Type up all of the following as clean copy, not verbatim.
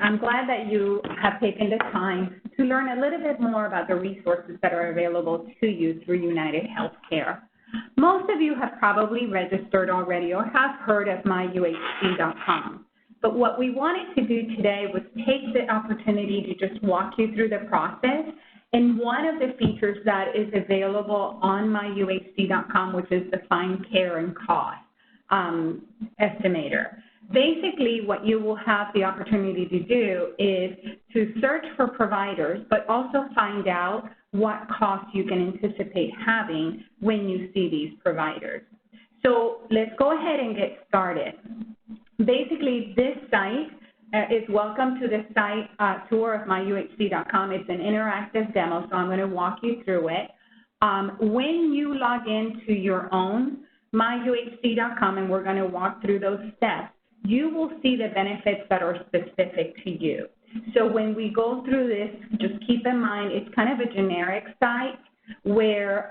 I'm glad that you have taken the time to learn a little bit more about the resources that are available to you through United Healthcare. Most of you have probably registered already or have heard of MyUHC.com. But what we wanted to do today was take the opportunity to just walk you through the process. And one of the features that is available on MyUHC.com, which is the Find Care and Cost estimator. Basically, what you will have the opportunity to do is to search for providers, but also find out what costs you can anticipate having when you see these providers. So let's go ahead and get started. Basically, this site is welcome to the site tour of MyUHC.com. It's an interactive demo, so I'm going to walk you through it. When you log into your own MyUHC.com, and we're going to walk through those steps, you will see the benefits that are specific to you. So when we go through this, just keep in mind it's kind of a generic site where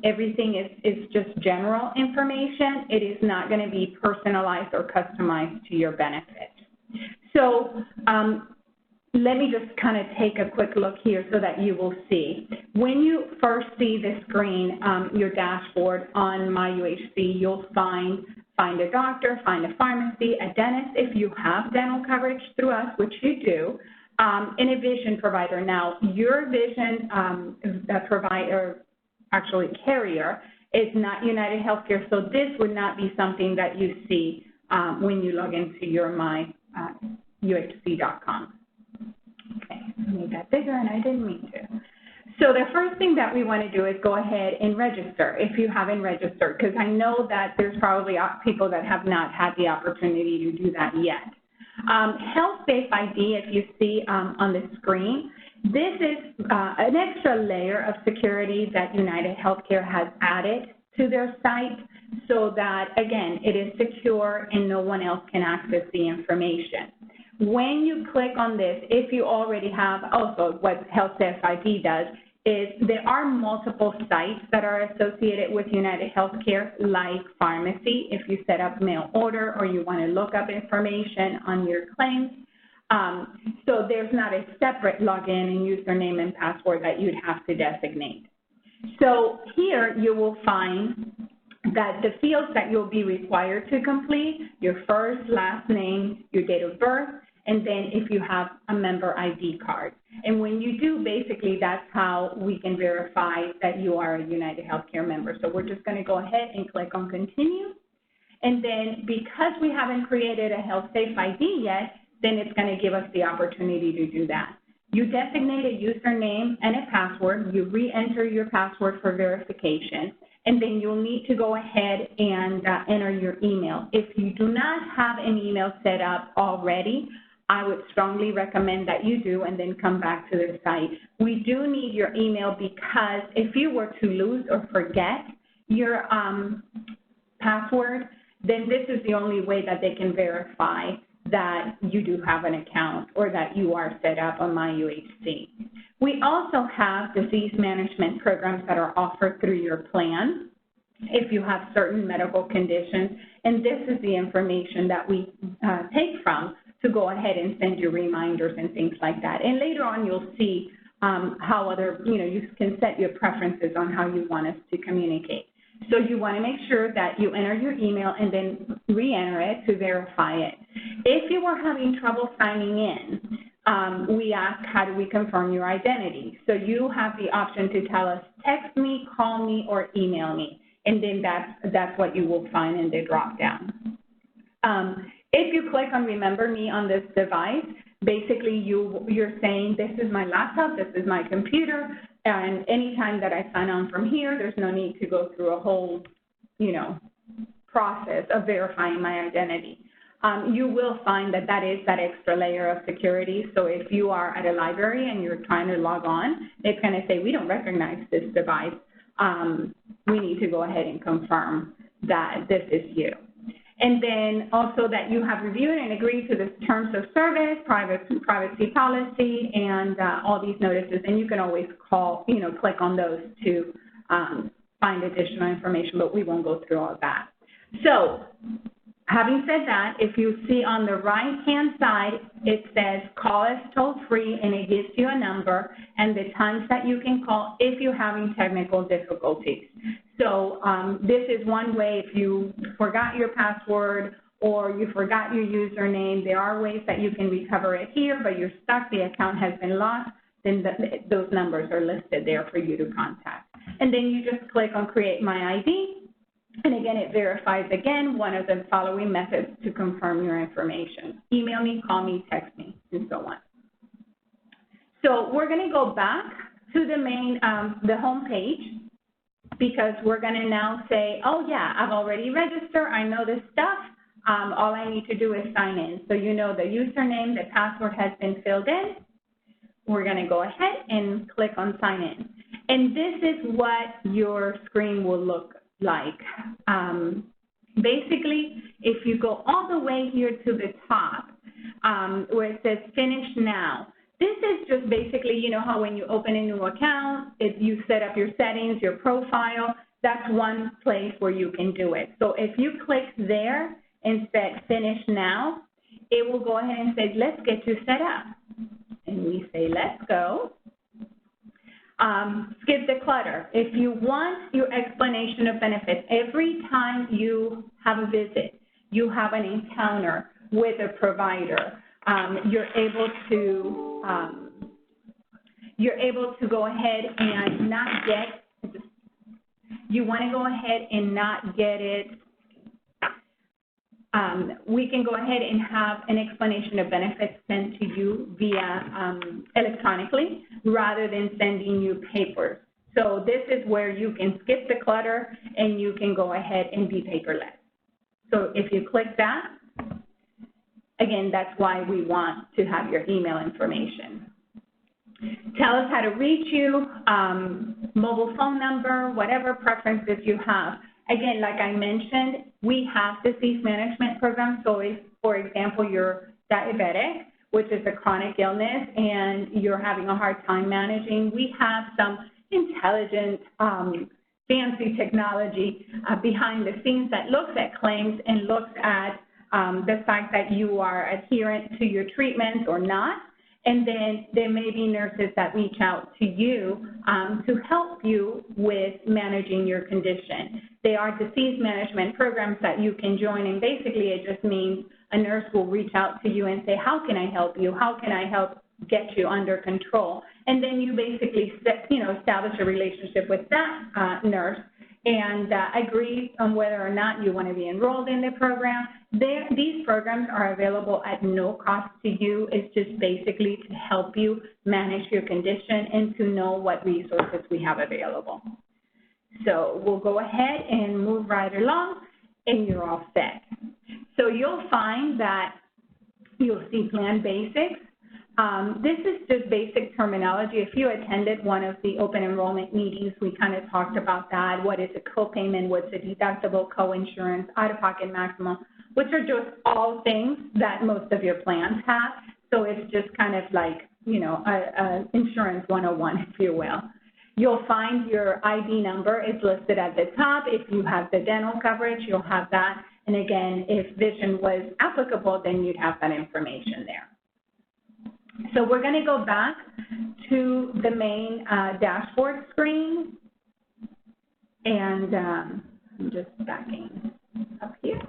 everything is just general information. It is not going to be personalized or customized to your benefit. So let me just kind of take a quick look here so that you will see. When you first see the screen, your dashboard on MyUHC, you'll find a doctor, find a pharmacy, a dentist if you have dental coverage through us, which you do, and a vision provider. Now, your vision provider, actually carrier, is not United Healthcare, so this would not be something that you see when you log into your MyUHC.com. Okay, I made that bigger and I didn't mean to. So the first thing that we want to do is go ahead and register if you haven't registered, because I know that there's probably people that have not had the opportunity to do that yet. HealthSafe ID, if you see on the screen, this is an extra layer of security that United Healthcare has added to their site so that, again, it is secure and no one else can access the information. When you click on this, if you already have, also what HealthSafe ID does is there are multiple sites that are associated with United Healthcare, like pharmacy, if you set up mail order or you want to look up information on your claims. So there's not a separate login and username and password that you'd have to designate. So here you will find that the fields that you'll be required to complete, your first, last name, your date of birth, and then if you have a member ID card. And when you do, basically, that's how we can verify that you are a United Healthcare member. So we're just going to go ahead and click on Continue. And then because we haven't created a HealthSafe ID yet, then it's going to give us the opportunity to do that. You designate a username and a password. You re-enter your password for verification. And then you'll need to go ahead and enter your email. If you do not have an email set up already, I would strongly recommend that you do and then come back to the site. We do need your email because if you were to lose or forget your password, then this is the only way that they can verify that you do have an account or that you are set up on MyUHC. We also have disease management programs that are offered through your plan if you have certain medical conditions, and this is the information that we take from to go ahead and send you reminders and things like that. And later on, you'll see how you can set your preferences on how you want us to communicate. So you want to make sure that you enter your email and then re-enter it to verify it. If you are having trouble signing in, we ask, how do we confirm your identity? So you have the option to tell us, text me, call me, or email me. And then that's what you will find in the drop-down. If you click on Remember Me on this device, basically you're saying, this is my laptop, this is my computer, and anytime that I sign on from here, there's no need to go through a whole, process of verifying my identity. You will find that that is that extra layer of security. So if you are at a library and you're trying to log on, it's going to say, we don't recognize this device. We need to go ahead and confirm that this is you. And then also that you have reviewed and agreed to the terms of service, privacy policy, and all these notices. And you can always call, click on those to find additional information, but we won't go through all that. So Having said that, if you see on the right-hand side, it says call us toll-free, and it gives you a number and the times that you can call if you're having technical difficulties. So this is one way. If you forgot your password or you forgot your username, there are ways that you can recover it here, but you're stuck, the account has been lost, then those numbers are listed there for you to contact. And then you just click on Create My ID. And again, it verifies, again, one of the following methods to confirm your information. Email me, call me, text me, and so on. So we're going to go back to the main, the home page, because we're going to now say, oh, yeah, I've already registered. I know this stuff. All I need to do is sign in. So you know the username, the password has been filled in. We're going to go ahead and click on Sign In. And this is what your screen will look like. Basically, if you go all the way here to the top, where it says Finish Now, this is just basically, you know how when you open a new account, you set up your settings, your profile, that's one place where you can do it. So if you click there and say Finish Now, it will go ahead and say, let's get you set up. And we say, let's go. Skip the clutter. If you want your explanation of benefits, every time you have a visit, you have an encounter with a provider, you're able to go ahead and not get, you want to go ahead and not get it, we can go ahead and have an explanation of benefits sent to you via electronically rather than sending you papers. So this is where you can skip the clutter and you can go ahead and be paperless. So if you click that, again, that's why we want to have your email information. Tell us how to reach you, mobile phone number, whatever preferences you have. Again, like I mentioned, we have disease management programs. So if, for example, you're diabetic, which is a chronic illness, and you're having a hard time managing, we have some intelligent, fancy technology behind the scenes that looks at claims and looks at the fact that you are adherent to your treatments or not. And then there may be nurses that reach out to you to help you with managing your condition. They are disease management programs that you can join, and basically it just means a nurse will reach out to you and say, how can I help you? How can I help get you under control? And then you basically establish a relationship with that nurse and agree on whether or not you want to be enrolled in the program. These programs are available at no cost to you. It's just basically to help you manage your condition and to know what resources we have available. So we'll go ahead and move right along, and you're all set. So you'll find that you'll see Plan Basics. This is just basic terminology. If you attended one of the open enrollment meetings, we kind of talked about that. What is a copayment? What's a deductible, coinsurance, out-of-pocket maximum, which are just all things that most of your plans have. So it's just kind of like, you know, insurance 101, if you will. You'll find your ID number is listed at the top. If you have the dental coverage, you'll have that. And again, if vision was applicable, then you'd have that information there. So we're going to go back to the main dashboard screen. And I'm just backing up here.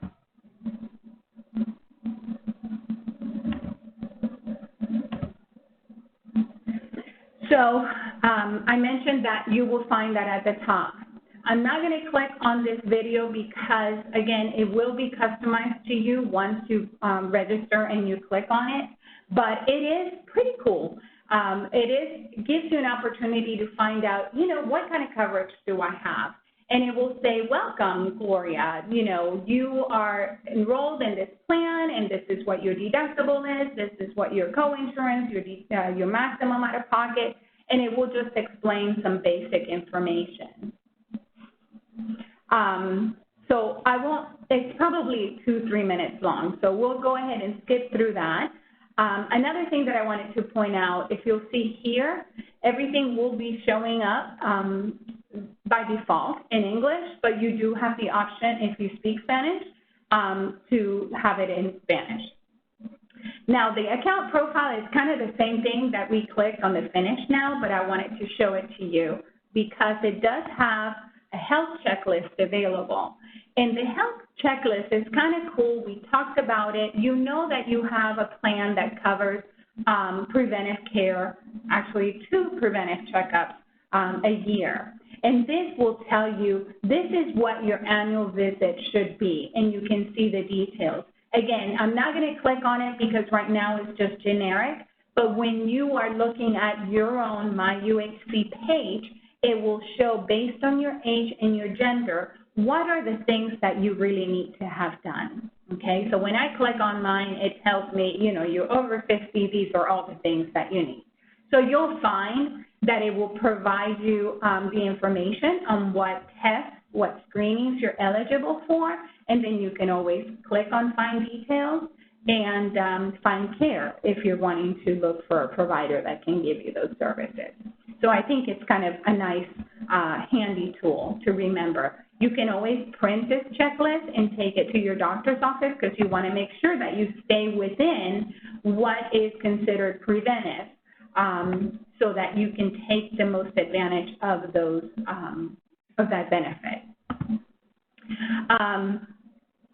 So I mentioned that you will find that at the top. I'm not going to click on this video because, again, it will be customized to you once you register and you click on it. But it is pretty cool. It gives you an opportunity to find out, you know, what kind of coverage do I have? And it will say, welcome, Gloria. You know, you are enrolled in this plan, and this is what your deductible is. This is what your coinsurance, your maximum out of pocket, and it will just explain some basic information. So I won't, it's probably 2-3 minutes long, so we'll go ahead and skip through that. Another thing that I wanted to point out, if you'll see here, everything will be showing up by default in English, but you do have the option, if you speak Spanish, to have it in Spanish. Now, the account profile is kind of the same thing that we clicked on the Finish Now, but I wanted to show it to you because it does have a health checklist available. And the health checklist is kind of cool. We talked about it. You know that you have a plan that covers preventive care, actually 2 preventive checkups a year. And this will tell you this is what your annual visit should be, and you can see the details. Again, I'm not going to click on it because right now it's just generic, but when you are looking at your own MyUHC page, it will show based on your age and your gender, what are the things that you really need to have done, okay? So when I click on mine, it tells me, you know, you're over 50, these are all the things that you need. So you'll find that it will provide you the information on what tests, what screenings you're eligible for, and then you can always click on Find Details and find care if you're wanting to look for a provider that can give you those services. So I think it's kind of a nice, handy tool to remember. You can always print this checklist and take it to your doctor's office because you want to make sure that you stay within what is considered preventive so that you can take the most advantage of those, of that benefit.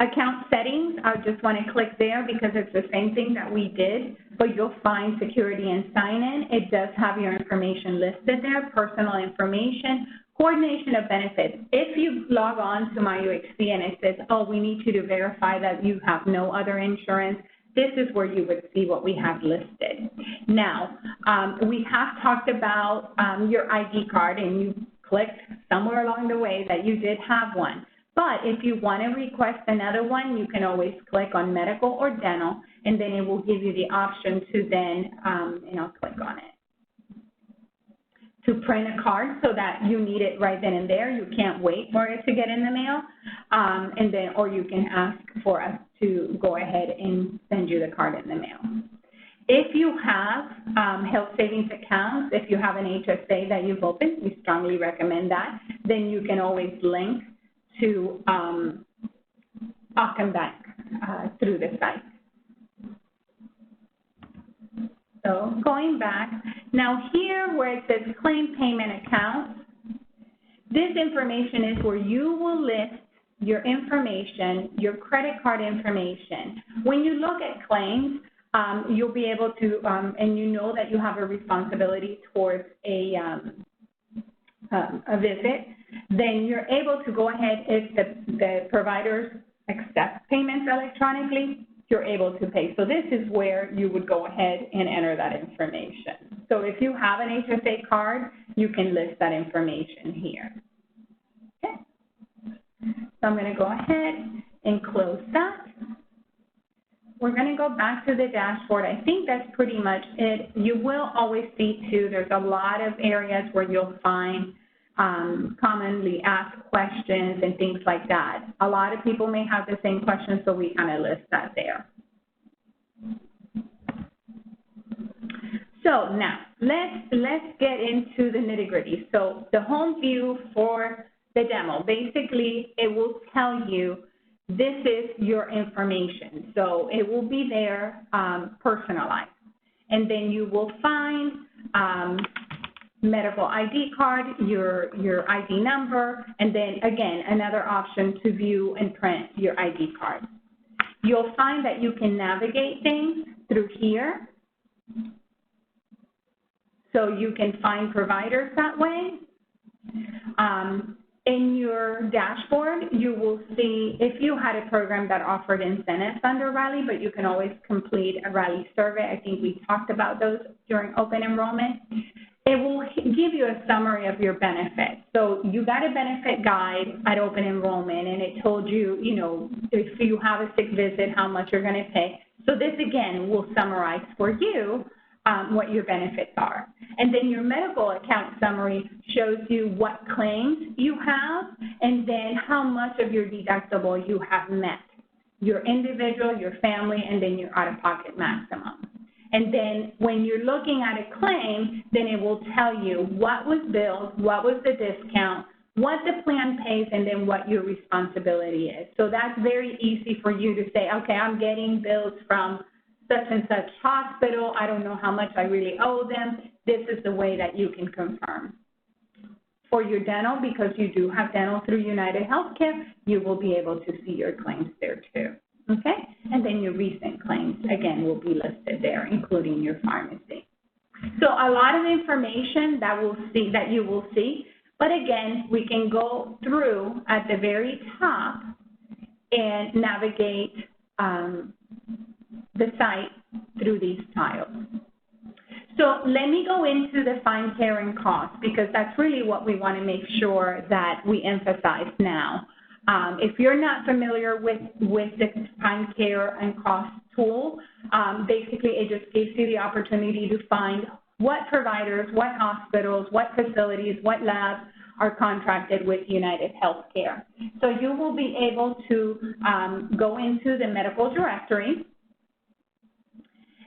Account settings, I just want to click there because it's the same thing that we did, but you'll find security and sign-in. It does have your information listed there, personal information, coordination of benefits. If you log on to MyUHC and it says, oh, we need you to verify that you have no other insurance, this is where you would see what we have listed. Now, we have talked about your ID card, and you clicked somewhere along the way that you did have one. But if you want to request another one, you can always click on medical or dental, and then it will give you the option to then, and I'll click on it, to print a card so that you need it right then and there. You can't wait for it to get in the mail, and then, or you can ask for us to go ahead and send you the card in the mail. If you have health savings accounts, if you have an HSA that you've opened, we strongly recommend that, then you can always link to Ockham Bank through the site. So going back, now here where it says claim payment accounts, this information is where you will list your information, your credit card information. When you look at claims, you'll be able to, and you know that you have a responsibility towards a visit, then you're able to go ahead, if the providers accept payments electronically, you're able to pay. So this is where you would go ahead and enter that information. So if you have an HSA card, you can list that information here. Okay. So I'm going to go ahead and close that. We're going to go back to the dashboard. I think that's pretty much it. You will always see, too, there's a lot of areas where you'll find commonly asked questions and things like that. A lot of people may have the same questions, so we kind of list that there. So now, let's get into the nitty-gritty. So the home view for the demo, basically it will tell you this is your information. So it will be there personalized. And then you will find medical ID card, your ID number, and then again, another option to view and print your ID card. You'll find that you can navigate things through here. So you can find providers that way. In your dashboard, you will see if you had a program that offered incentives under Rally, but you can always complete a Rally survey. I think we talked about those during open enrollment. It will give you a summary of your benefits. So you got a benefit guide at open enrollment, and it told you, you know, if you have a sick visit, how much you're going to pay. So this, again, will summarize for you what your benefits are. And then your medical account summary shows you what claims you have and then how much of your deductible you have met, your individual, your family, and then your out-of-pocket maximum. And then when you're looking at a claim, then it will tell you what was billed, what was the discount, what the plan pays, and then what your responsibility is. So that's very easy for you to say, okay, I'm getting bills from such and such hospital. I don't know how much I really owe them. This is the way that you can confirm. For your dental, because you do have dental through United Healthcare, you will be able to see your claims there too, okay? And then your recent claims, again, will be listed there, including your pharmacy. So a lot of information that you will see, but again, we can go through at the very top and navigate the site through these tiles. So let me go into the find care and cost, because that's really what we want to make sure that we emphasize now. If you're not familiar with the find care and cost tool, basically it just gives you the opportunity to find what providers, what hospitals, what facilities, what labs are contracted with United Healthcare. So you will be able to go into the medical directory,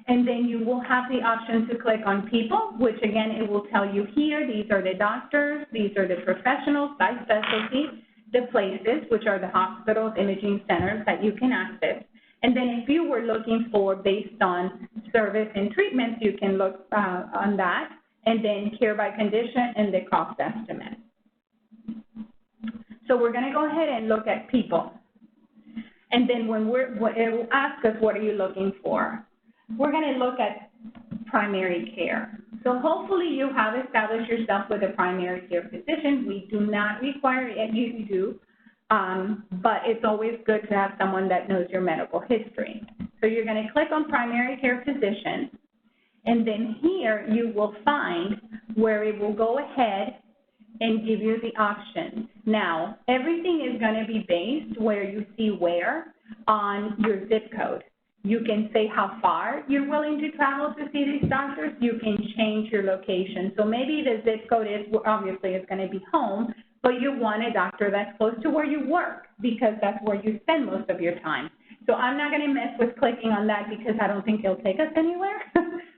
and then you will have the option to click on people, which again, it will tell you here, these are the doctors, these are the professionals by specialty, the places, which are the hospitals, imaging centers that you can access. And then if you were looking for based on service and treatments, you can look on that, and then care by condition and the cost estimate. So we're gonna go ahead and look at people. And then when it will ask us, what are you looking for? We're going to look at primary care. So hopefully you have established yourself with a primary care physician. We do not require it, you do, but it's always good to have someone that knows your medical history. So you're going to click on primary care physician, and then here you will find where it will go ahead and give you the option. Now, everything is going to be based where you see where on your zip code. You can say how far you're willing to travel to see these doctors. You can change your location. So maybe the zip code is, obviously, it's going to be home, but you want a doctor that's close to where you work because that's where you spend most of your time. So I'm not going to mess with clicking on that because I don't think it'll take us anywhere,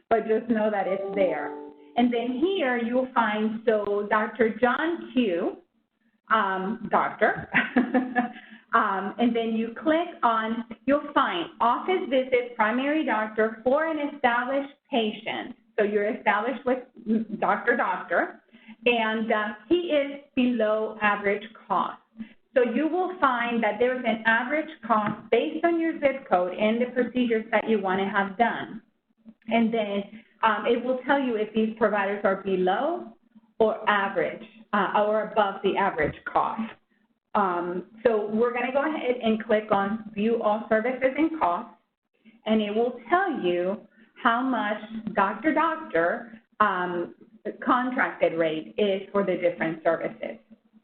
but just know that it's there. And then here you'll find, so Dr. John Q, doctor, and then you click on, you'll find office visit, primary doctor for an established patient. So you're established with doctor, and he is below average cost. So you will find that there's an average cost based on your zip code and the procedures that you want to have done. And then it will tell you if these providers are below or average or above the average cost. So we're going to go ahead and click on View All Services and Costs, and it will tell you how much doctor contracted rate is for the different services.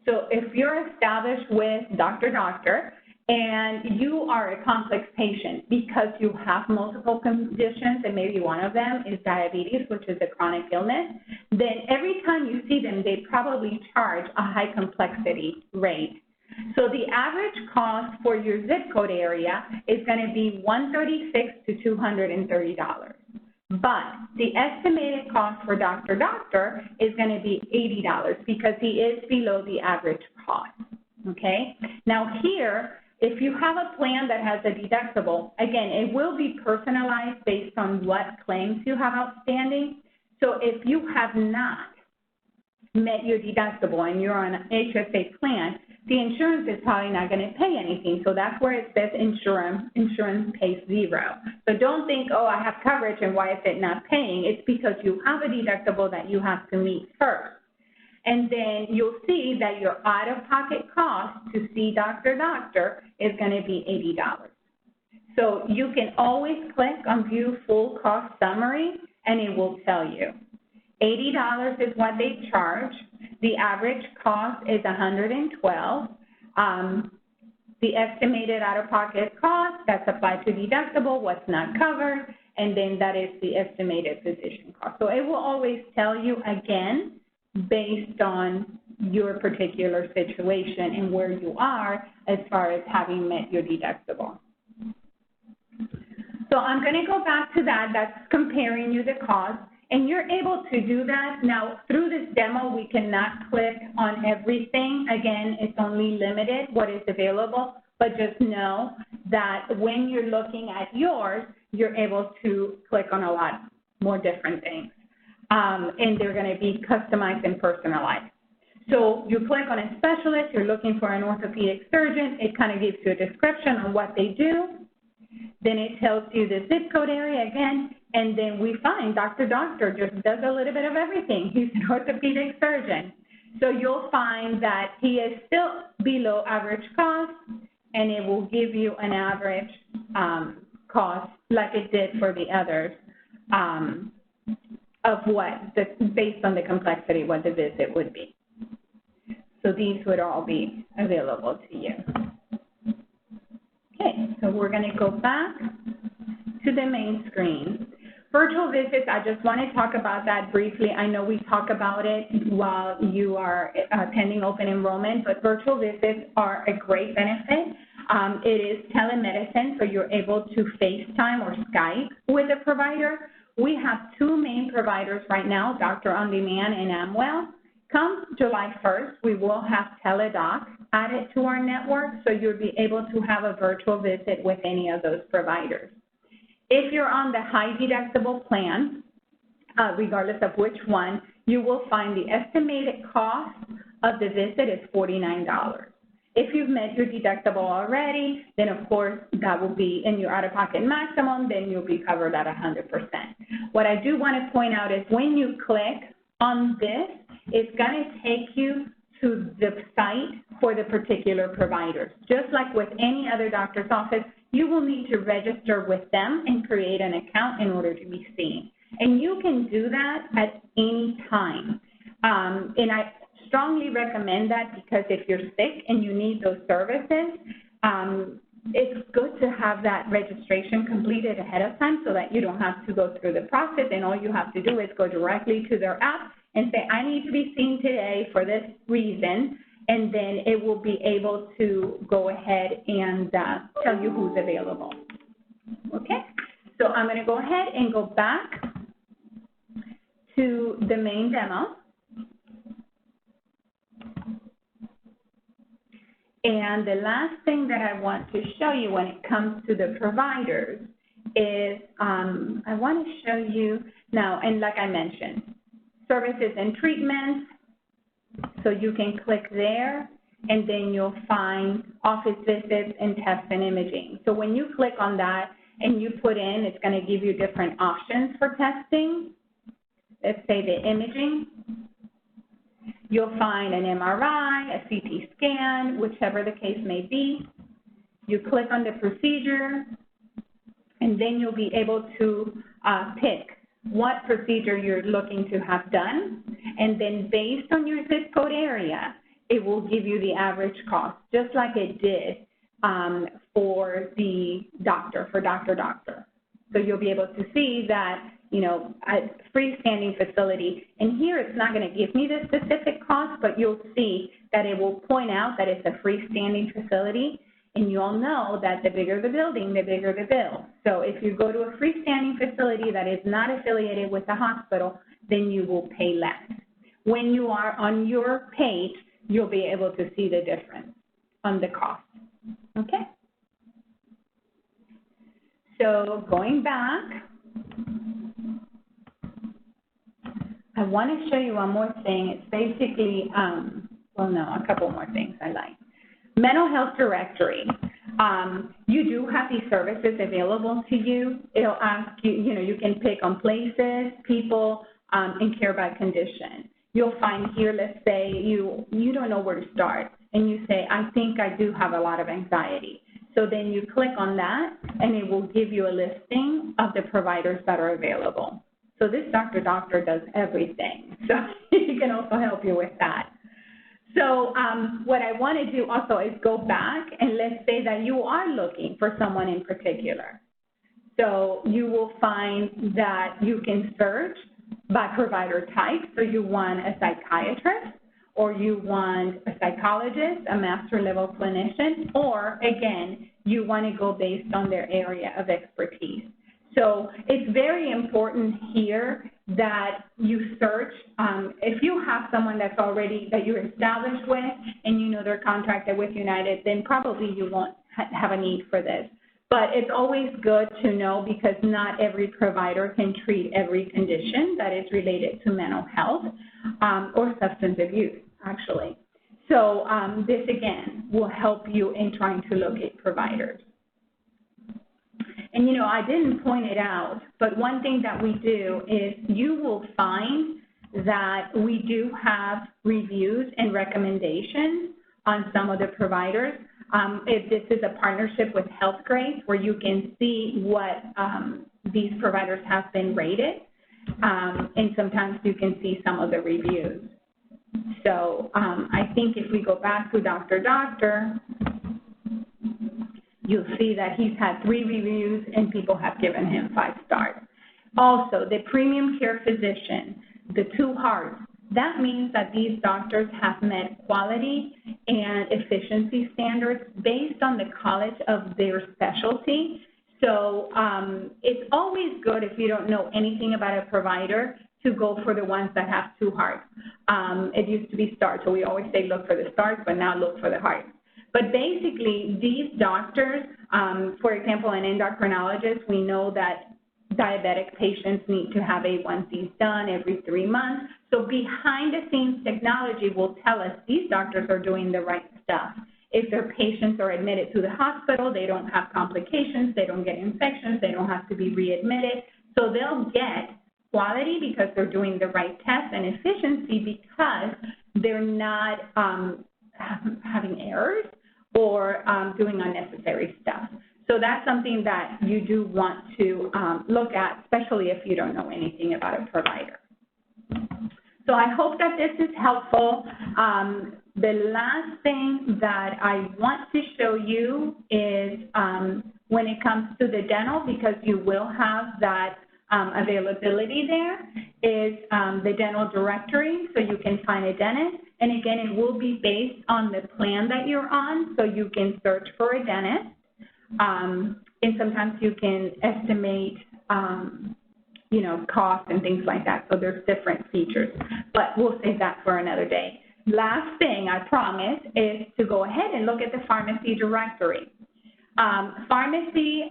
So if you're established with doctor, and you are a complex patient because you have multiple conditions, and maybe one of them is diabetes, which is a chronic illness, then every time you see them, they probably charge a high complexity rate. So the average cost for your zip code area is going to be $136 to $230. But the estimated cost for doctor is going to be $80 because he is below the average cost, okay? Now here, if you have a plan that has a deductible, again, it will be personalized based on what claims you have outstanding. So if you have not met your deductible and you're on an HSA plan, the insurance is probably not going to pay anything. So that's where it says insurance pays zero. So don't think, oh, I have coverage and why is it not paying? It's because you have a deductible that you have to meet first. And then you'll see that your out-of-pocket cost to see doctor is going to be $80. So you can always click on View Full Cost Summary, and it will tell you. $80 is what they charge. The average cost is $112. The estimated out-of-pocket cost, that's applied to deductible, what's not covered, and then that is the estimated physician cost. So it will always tell you, again, based on your particular situation and where you are as far as having met your deductible. So I'm going to go back to that. That's comparing you the cost. And you're able to do that. Now, through this demo, we cannot click on everything. Again, it's only limited what is available, but just know that when you're looking at yours, you're able to click on a lot more different things. And they're going to be customized and personalized. So you click on a specialist, you're looking for an orthopedic surgeon, it kind of gives you a description on what they do. Then it tells you the zip code area again, and then we find Dr. Doctor just does a little bit of everything. He's an orthopedic surgeon. So you'll find that he is still below average cost, and it will give you an average cost like it did for the others of what, based on the complexity, what the visit would be. So these would all be available to you. Okay, so we're going to go back to the main screen. Virtual visits, I just want to talk about that briefly. I know we talk about it while you are attending open enrollment, but virtual visits are a great benefit. It is telemedicine, so you're able to FaceTime or Skype with a provider. We have two main providers right now, Doctor On Demand and Amwell. Come July 1st, we will have Teledoc added to our network, so you'll be able to have a virtual visit with any of those providers. If you're on the high deductible plan, regardless of which one, you will find the estimated cost of the visit is $49. If you've met your deductible already, then of course that will be in your out-of-pocket maximum, then you'll be covered at 100%. What I do want to point out is when you click on this, it's going to take you to the site for the particular providers. Just like with any other doctor's office, you will need to register with them and create an account in order to be seen. And you can do that at any time. And I strongly recommend that because if you're sick and you need those services, it's good to have that registration completed ahead of time so that you don't have to go through the process, and all you have to do is go directly to their app and say, I need to be seen today for this reason, and then it will be able to go ahead and tell you who's available. Okay? So I'm going to go ahead and go back to the main demo. And the last thing that I want to show you when it comes to the providers is I want to show you now, and like I mentioned, services and treatments. So you can click there, and then you'll find office visits and tests and imaging. So when you click on that and you put in, it's going to give you different options for testing. Let's say the imaging. You'll find an MRI, a CT scan, whichever the case may be. You click on the procedure, and then you'll be able to pick what procedure you're looking to have done, and then based on your zip code area, it will give you the average cost, just like it did for the doctor, for Doctor. So you'll be able to see that, you know, a freestanding facility, and here it's not going to give me the specific cost, but you'll see that it will point out that it's a freestanding facility, and you all know that the bigger the building, the bigger the bill. So if you go to a freestanding facility that is not affiliated with the hospital, then you will pay less. When you are on your page, you'll be able to see the difference on the cost. Okay? So going back, I want to show you one more thing. It's basically, well, no, a couple more things I like. Mental health directory. You do have these services available to you. It'll ask you, you know, you can pick on places, people, and care by condition. You'll find here, let's say you don't know where to start, and you say, I think I do have a lot of anxiety. So then you click on that, and it will give you a listing of the providers that are available. So this Doctor does everything. So he can also help you with that. So what I want to do also is go back, and let's say that you are looking for someone in particular. So you will find that you can search by provider type. So you want a psychiatrist, or you want a psychologist, a master level clinician, or again, you want to go based on their area of expertise. So it's very important here that you search. If you have someone that's already, that you're established with and you know they're contracted with United, then probably you won't have a need for this. But it's always good to know because not every provider can treat every condition that is related to mental health or substance abuse, actually. So this, again, will help you in trying to locate providers. And, you know, I didn't point it out, but one thing that we do is you will find that we do have reviews and recommendations on some of the providers. If this is a partnership with HealthGrades where you can see what these providers have been rated, and sometimes you can see some of the reviews. So I think if we go back to Dr. You'll see that he's had 3 reviews and people have given him 5 stars. Also, the premium care physician, the 2 hearts, that means that these doctors have met quality and efficiency standards based on the college of their specialty. So it's always good if you don't know anything about a provider to go for the ones that have 2 hearts. It used to be stars, so we always say look for the stars, but now look for the hearts. But basically, these doctors, for example, an endocrinologist, we know that diabetic patients need to have A1Cs done every 3 months. So behind-the-scenes technology will tell us these doctors are doing the right stuff. If their patients are admitted to the hospital, they don't have complications, they don't get infections, they don't have to be readmitted. So they'll get quality because they're doing the right tests, and efficiency because they're not having errors or doing unnecessary stuff. So that's something that you do want to look at, especially if you don't know anything about a provider. So I hope that this is helpful. The last thing that I want to show you is when it comes to the dental, because you will have that availability there, is the dental directory, so you can find a dentist. And again, it will be based on the plan that you're on, so you can search for a dentist. And sometimes you can estimate, you know, cost and things like that, so there's different features. But we'll save that for another day. Last thing, I promise, is to go ahead and look at the pharmacy directory. Pharmacy,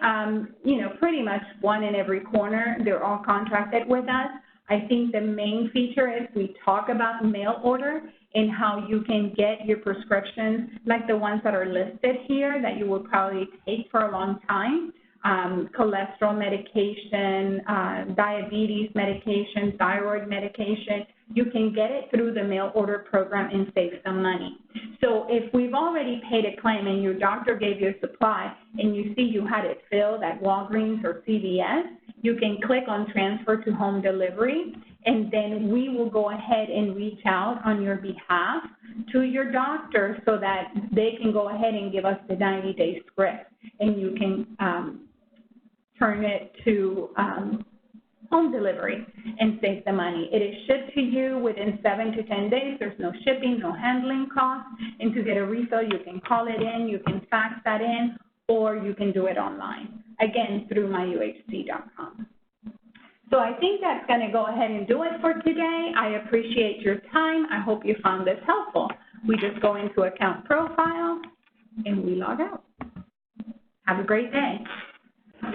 you know, pretty much one in every corner, they're all contracted with us. I think the main feature is we talk about mail order and how you can get your prescriptions, like the ones that are listed here that you will probably take for a long time, cholesterol medication, diabetes medication, thyroid medication. You can get it through the mail order program and save some money. So if we've already paid a claim and your doctor gave you a supply and you see you had it filled at Walgreens or CVS, you can click on transfer to home delivery, and then we will go ahead and reach out on your behalf to your doctor so that they can go ahead and give us the 90-day script, and you can turn it to home delivery and save the money. It is shipped to you within 7 to 10 days. There's no shipping, no handling costs. And to get a refill, you can call it in, you can fax that in, or you can do it online, again, through MyUHC.com. So I think that's going to go ahead and do it for today. I appreciate your time. I hope you found this helpful. We just go into account profile, and we log out. Have a great day.